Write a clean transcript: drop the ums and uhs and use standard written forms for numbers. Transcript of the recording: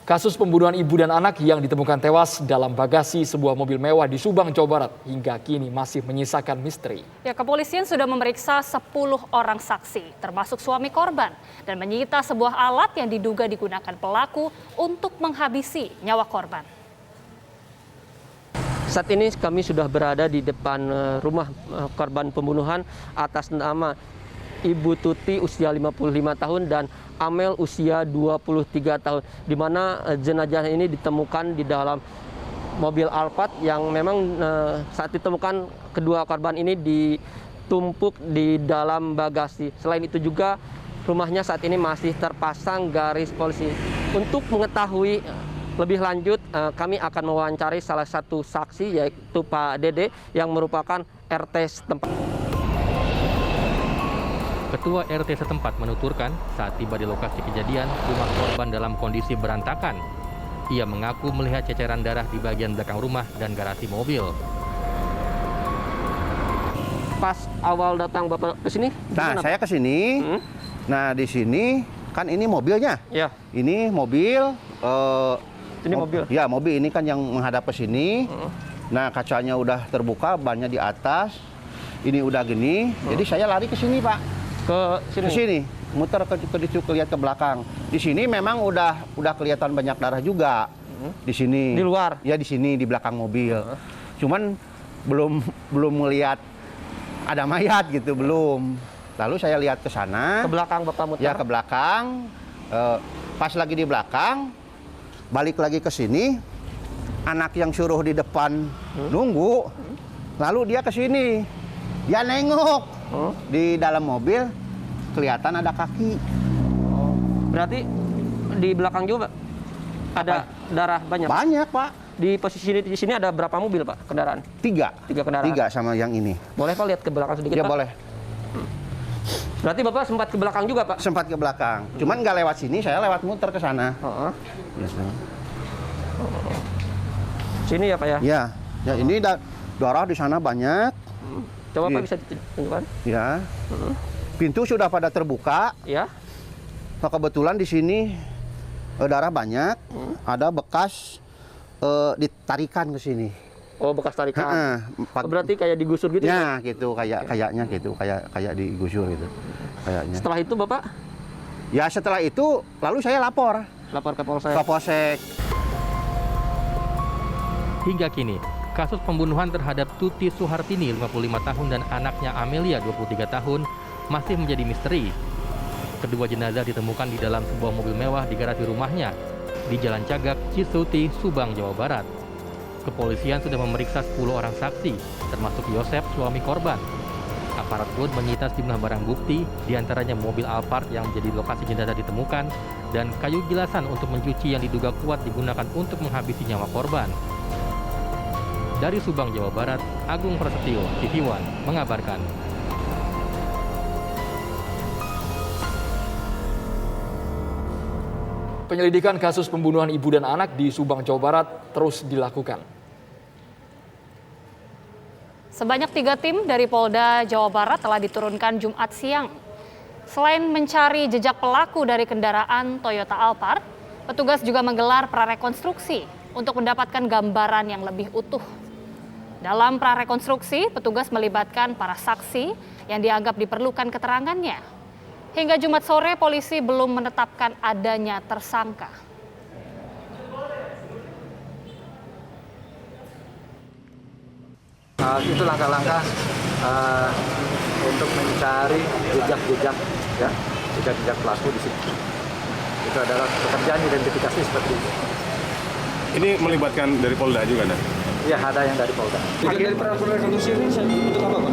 Kasus pembunuhan ibu dan anak yang ditemukan tewas dalam bagasi sebuah mobil mewah di Subang, Jawa Barat hingga kini masih menyisakan misteri. Ya, kepolisian sudah memeriksa 10 orang saksi, termasuk suami korban, dan menyita sebuah alat yang diduga digunakan pelaku untuk menghabisi nyawa korban. Saat ini kami sudah berada di depan rumah korban pembunuhan atas nama Ibu Tuti usia 55 tahun dan Amel usia 23 tahun, di mana jenazah ini ditemukan di dalam mobil Alphard yang memang saat ditemukan kedua korban ini ditumpuk di dalam bagasi. Selain itu juga rumahnya saat ini masih terpasang garis polisi. Untuk mengetahui lebih lanjut, kami akan mewawancari salah satu saksi yaitu Pak Dede yang merupakan RT setempat. Ketua RT setempat menuturkan saat tiba di lokasi kejadian, rumah korban dalam kondisi berantakan. Ia mengaku melihat ceceran darah di bagian belakang rumah dan garasi mobil. Pas awal datang Bapak ke sini? Nah, saya ke sini. Nah, di sini kan ini mobilnya. Ya. Ini mobil. Ini mobil? Ya, mobil ini kan yang menghadap ke sini. Nah, kacanya udah terbuka, bannya di atas. Ini udah gini. Jadi saya lari ke sini, Pak. Ke sini, muter lihat ke belakang. Di sini memang udah kelihatan banyak darah juga. Di sini. Di luar? Ya, di sini di belakang mobil. Cuman belum melihat ada mayat gitu, belum. Lalu saya lihat ke sana. Ke belakang Bapak muter? Ya, ke belakang. Pas lagi di belakang, balik lagi ke sini. Anak yang suruh di depan nunggu. Lalu dia ke sini. Dia nengok. Di dalam mobil kelihatan ada kaki. Berarti di belakang juga ada darah banyak? Banyak, Pak. Di posisi di sini ada berapa mobil, Pak, kendaraan? Tiga kendaraan. 3 sama yang ini. Boleh Pak lihat ke belakang sedikit, Ya, Pak? boleh. Berarti Bapak sempat ke belakang juga, Pak? Sempat ke belakang. Cuman nggak lewat sini, saya lewat muter ke sana. Gitu. Sini ya, Pak ya? Ya, ya ini darah di sana banyak. Coba Pak bisa ditunjukkan? Ya. Pintu sudah pada terbuka. Ya. Nah, kebetulan di sini darah banyak. Ada bekas ditarikan ke sini. Oh, bekas tarikan. Berarti kayak digusur gitu? Ya, gitu kayaknya gitu, kayak digusur gitu. Kayaknya. Setelah itu Bapak? Ya, setelah itu lalu saya lapor ke Polsek. ke Polsek. Hingga kini, kasus pembunuhan terhadap Tuti Suhartini 55 tahun dan anaknya Amelia 23 tahun masih menjadi misteri. Kedua jenazah ditemukan di dalam sebuah mobil mewah di garasi rumahnya di Jalan Cagak, Cisuti, Subang, Jawa Barat. Kepolisian sudah memeriksa 10 orang saksi, termasuk Yosep, suami korban. Aparat pun menyita sejumlah barang bukti, diantaranya mobil Alphard yang menjadi lokasi jenazah ditemukan, dan kayu gilasan untuk mencuci yang diduga kuat digunakan untuk menghabisi nyawa korban. Dari Subang, Jawa Barat, Agung Prasetyo, TV One, mengabarkan. Penyelidikan kasus pembunuhan ibu dan anak di Subang, Jawa Barat terus dilakukan. Sebanyak 3 tim dari Polda Jawa Barat telah diturunkan Jumat siang. Selain mencari jejak pelaku dari kendaraan Toyota Alphard, petugas juga menggelar prarekonstruksi untuk mendapatkan gambaran yang lebih utuh. Dalam prarekonstruksi, petugas melibatkan para saksi yang dianggap diperlukan keterangannya. Hingga Jumat sore, polisi belum menetapkan adanya tersangka. Itu langkah-langkah untuk mencari jejak-jejak, ya, jejak-jejak pelaku di situ. Itu adalah pekerjaan identifikasi seperti itu. Ini melibatkan dari Polda juga, Anda? Iya, ada yang dari Polda. Dari prarekonstruksi ini untuk apa, Pak?